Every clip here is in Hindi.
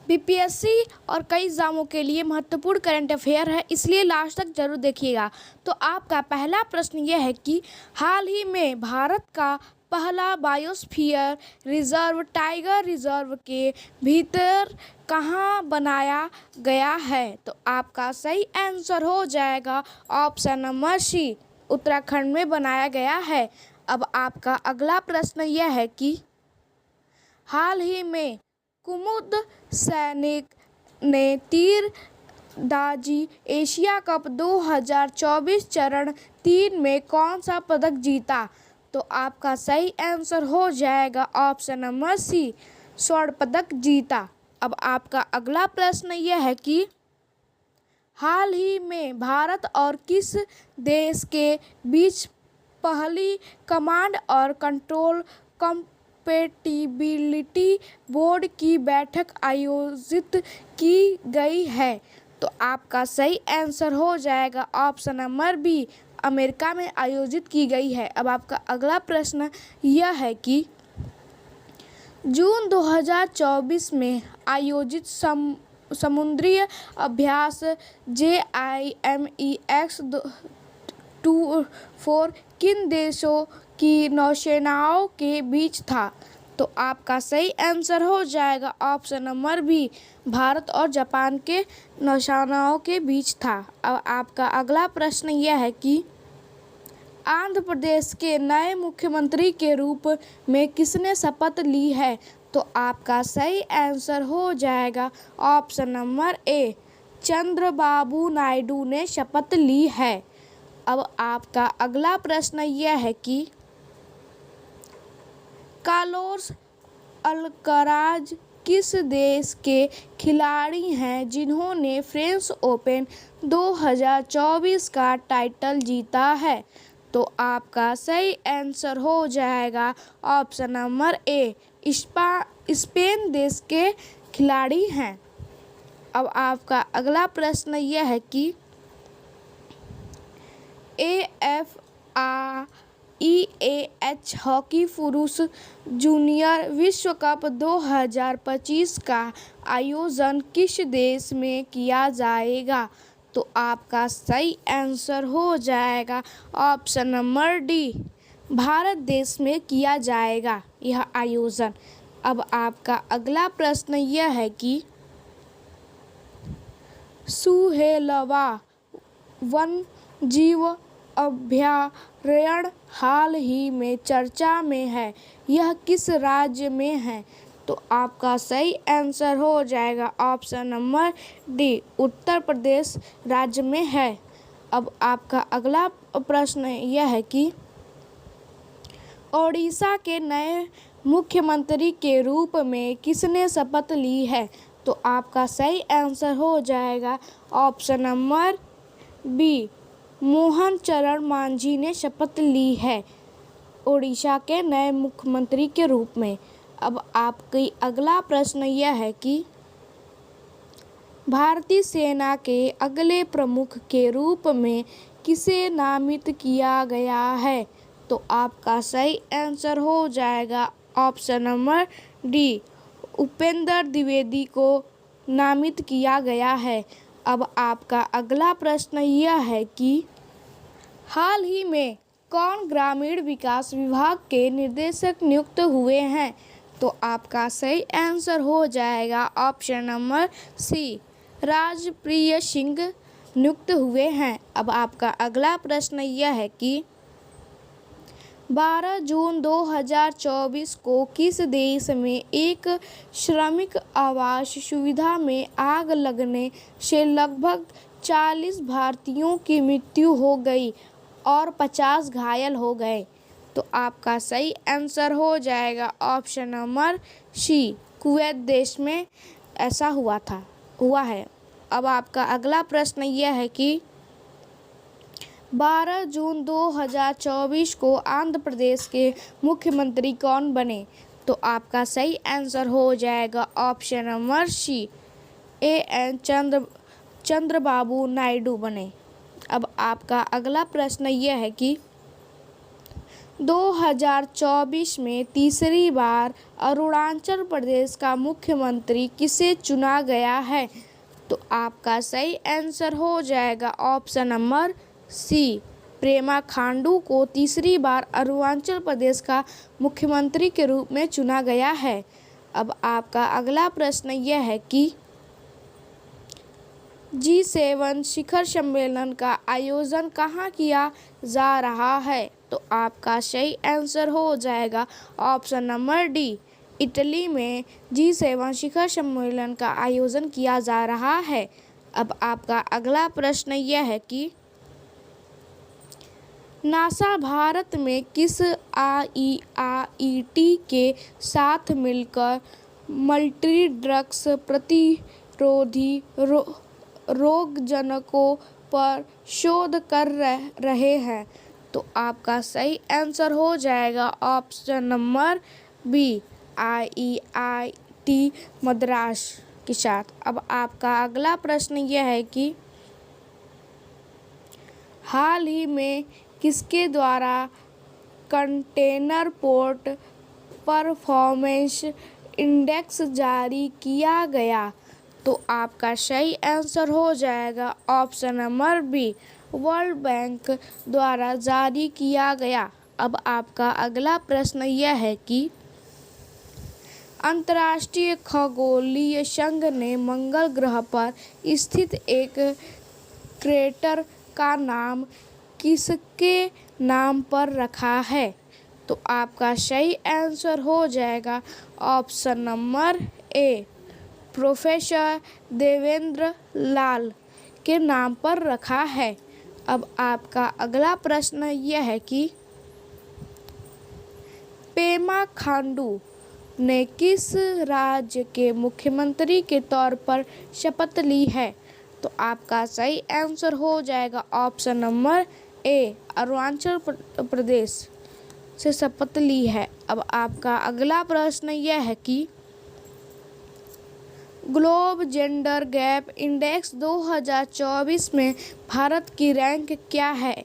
बीपीएससी और कई एग्जामों के लिए महत्वपूर्ण करंट अफेयर है, इसलिए लास्ट तक जरूर देखिएगा। तो आपका पहला प्रश्न यह है कि हाल ही में भारत का पहला बायोस्फीयर रिजर्व टाइगर रिजर्व के भीतर कहाँ बनाया गया है? तो आपका सही आंसर हो जाएगा ऑप्शन नंबर सी, उत्तराखंड में बनाया गया है। अब आपका अगला प्रश्न यह है कि हाल ही में कुमुद सैनिक ने तीरंदाजी एशिया कप 2024 चरण 3 में कौन सा पदक जीता? तो आपका सही आंसर हो जाएगा ऑप्शन नंबर सी, स्वर्ण पदक जीता। अब आपका अगला प्रश्न यह है कि हाल ही में भारत और किस देश के बीच पहली कमांड और कंट्रोल कंपैटिबिलिटी बोर्ड की बैठक आयोजित की गई है? तो आपका सही आंसर हो जाएगा ऑप्शन नंबर बी, अमेरिका में आयोजित की गई है। अब आपका अगला प्रश्न यह है कि जून 2024 में आयोजित समुद्री अभ्यास JIMEX-24 किन देशों की नौसेनाओं के बीच था? तो आपका सही आंसर हो जाएगा ऑप्शन नंबर बी, भारत और जापान के नौसेनाओं के बीच था। अब आपका अगला प्रश्न यह है कि आंध्र प्रदेश के नए मुख्यमंत्री के रूप में किसने शपथ ली है? तो आपका सही आंसर हो जाएगा ऑप्शन नंबर ए, चंद्रबाबू नायडू ने शपथ ली है। अब आपका अगला प्रश्न यह है कि कार्लोस अल्कराज किस देश के खिलाड़ी हैं जिन्होंने फ्रेंच ओपन 2024 का टाइटल जीता है? तो आपका सही आंसर हो जाएगा ऑप्शन नंबर ए, स्पेन देश के खिलाड़ी हैं। अब आपका अगला प्रश्न यह है कि AFIEH हॉकी पुरुष जूनियर विश्व कप 2025 का आयोजन किस देश में किया जाएगा? तो आपका सही आंसर हो जाएगा ऑप्शन नंबर डी, भारत देश में किया जाएगा यह आयोजन। अब आपका अगला प्रश्न यह है कि सुहेलवा वन्यजीव अभयारण्य हाल ही में चर्चा में है, यह किस राज्य में है? तो आपका सही आंसर हो जाएगा option number D, Uttar Pradesh राज्य में है। अब आपका अगला प्रश्न यह है कि ओडिशा के नए मुख्यमंत्री के रूप में किसने शपथ ली है? तो आपका सही आंसर हो जाएगा ऑप्शन नंबर बी, मोहन चरण मांझी ने शपथ ली है ओडिशा के नए मुख्यमंत्री के रूप में। अब आपकी अगला प्रश्न यह है कि भारतीय सेना के अगले प्रमुख के रूप में किसे नामित किया गया है? तो आपका सही आंसर हो जाएगा option number D, Upendra Dwivedi को नामित किया गया है। अब आपका अगला प्रश्न यह है कि हाल ही में कौन ग्रामीण विकास विभाग के निदेशक नियुक्त हुए हैं? तो आपका सही आंसर हो जाएगा ऑप्शन नंबर सी, राजप्रिय सिंह नियुक्त हुए हैं। अब आपका अगला प्रश्न यह है कि 12 जून 2024 को किस देश में एक श्रमिक आवास सुविधा में आग लगने से लगभग 40 भारतीयों की मृत्यु हो गई और 50 घायल हो गए? तो आपका सही आंसर हो जाएगा ऑप्शन नंबर सी, कुवैत देश में ऐसा हुआ है। अब आपका अगला प्रश्न यह है कि 12 जून 2024 को आंध्र प्रदेश के मुख्यमंत्री कौन बने? तो आपका सही आंसर हो जाएगा option number C, N Chandrababu Naidu बने। अब आपका अगला प्रश्न यह है कि 2024 में तीसरी बार अरुणाचल प्रदेश का मुख्यमंत्री किसे चुना गया है? तो आपका सही आंसर हो जाएगा option number C, Pema Khandu को तीसरी बार अरुणाचल प्रदेश का मुख्यमंत्री के रूप में चुना गया है। अब आपका अगला प्रश्न यह है कि G7 शिखर सम्मेलन का आयोजन कहाँ किया जा रहा है? तो आपका सही आंसर हो जाएगा ऑप्शन नंबर डी, इटली में G7 शिखर सम्मेलन का आयोजन किया जा रहा है। अब आपका अगला प्रश्न यह है कि नासा भारत में किस IIT के साथ मिलकर मल्टी ड्रग्स प्रतिरोधी रोगजनकों पर शोध कर रहे हैं? तो आपका सही आंसर हो जाएगा option number B, IIT Madras के साथ। अब आपका अगला प्रश्न यह है कि हाल ही में किसके द्वारा कंटेनर पोर्ट परफॉर्मेंस इंडेक्स जारी किया गया? तो आपका सही आंसर हो जाएगा option number B, world bank द्वारा जारी किया गया। अब आपका अगला प्रश्न यह है कि अंतर्राष्ट्रीय खगोलीय संघ ने मंगल ग्रह पर स्थित एक क्रेटर का नाम किसके नाम पर रखा है? तो आपका सही आंसर हो जाएगा option number A, professor Devendra Lal के नाम पर रखा है। अब आपका अगला प्रश्न यह है कि पेमा खांडू ने किस राज्य के मुख्यमंत्री के तौर पर शपथ ली है? तो आपका सही आंसर हो जाएगा ऑप्शन नंबर ए, अरुणाचल प्रदेश से शपथ ली है। अब आपका अगला प्रश्न यह है कि ग्लोब जेंडर गैप इंडेक्स 2024 में भारत की रैंक क्या है?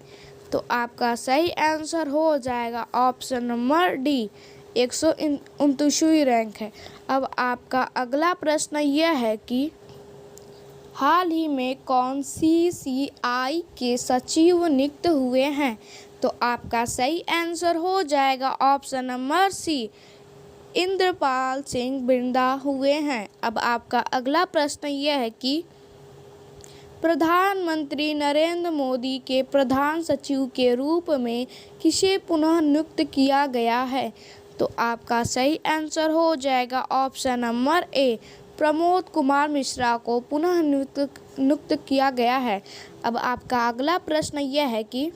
तो आपका सही आंसर हो जाएगा ऑप्शन नंबर डी, 129वीं रैंक है। अब आपका अगला प्रश्न यह है कि हाल ही में कौन CCI के सचिव नियुक्त हुए हैं? तो आपका सही आंसर हो जाएगा option number C, Indrapal Singh बिंदा हुए हैं। अब आपका अगला प्रश्न यह है कि प्रधानमंत्री नरेंद्र मोदी के प्रधान सचिव के रूप में किसे पुनः नियुक्त किया गया है? तो आपका सही आंसर हो जाएगा ऑप्शन नंबर ए, प्रमोद कुमार मिश्रा को पुनः नियुक्त किया गया है। अब आपका अगला प्रश्न यह है कि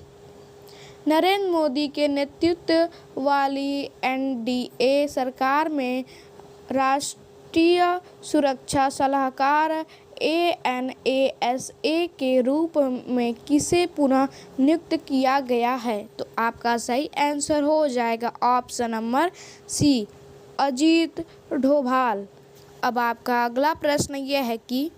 नरेंद्र मोदी के नेतृत्व वाली NDA सरकार में राष्ट्रीय सुरक्षा सलाहकार ANASA के रूप में किसे पुनः नियुक्त किया गया है? तो आपका सही आंसर हो जाएगा option number C, Ajit Doval. अब आपका अगला प्रश्न यह है कि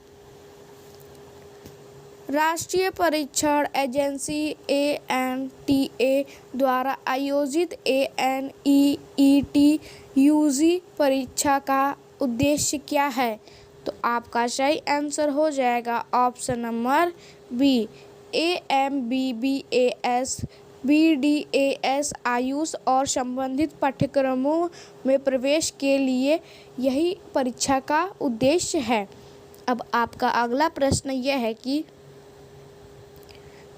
राष्ट्रीय परीक्षण एजेंसी ANTA द्वारा आयोजित ANEET UG परीक्षा का उद्देश्य क्या है? तो आपका सही आंसर हो जाएगा option number B, AMBBAS BDAS AYUSH और संबंधित पाठ्यक्रमों में प्रवेश के लिए यही परीक्षा का उद्देश्य है। अब आपका अगला प्रश्न यह है कि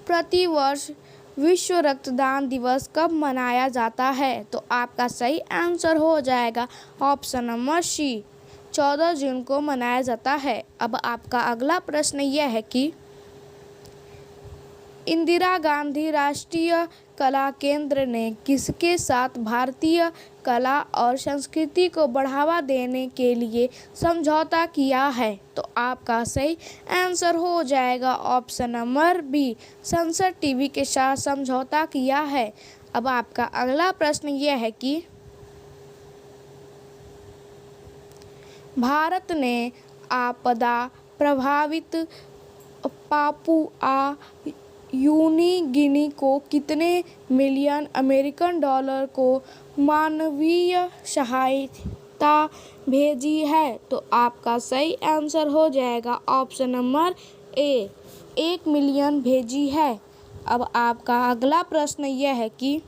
प्रतिवर्ष विश्व रक्तदान दिवस कब मनाया जाता है? तो आपका सही आंसर हो जाएगा ऑप्शन नंबर सी, 14 जून को मनाया जाता है। अब आपका अगला प्रश्न यह है कि इंदिरा गांधी राष्ट्रीय कला केंद्र ने किसके साथ भारतीय कला और संस्कृति को बढ़ावा देने के लिए समझौता किया है? तो आपका सही आंसर हो जाएगा ऑप्शन नंबर बी, संसद टीवी के साथ समझौता किया है। अब आपका अगला प्रश्न यह है कि भारत ने आपदा प्रभावित पापुआ गिनी को कितने मिलियन अमेरिकन डॉलर को मानवीय सहायता भेजी है? तो आपका सही आंसर हो जाएगा ऑप्शन नंबर ए, 1 मिलियन भेजी है। अब आपका अगला प्रश्न यह है कि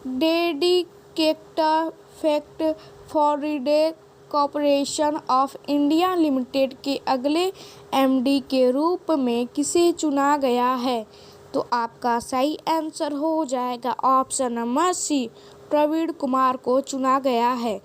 dedicated fact forward corporation of India limited के अगले एमडी के रूप में किसे चुना गया है? तो आपका सही आंसर हो जाएगा option number C, Praveen Kumar को चुना गया है।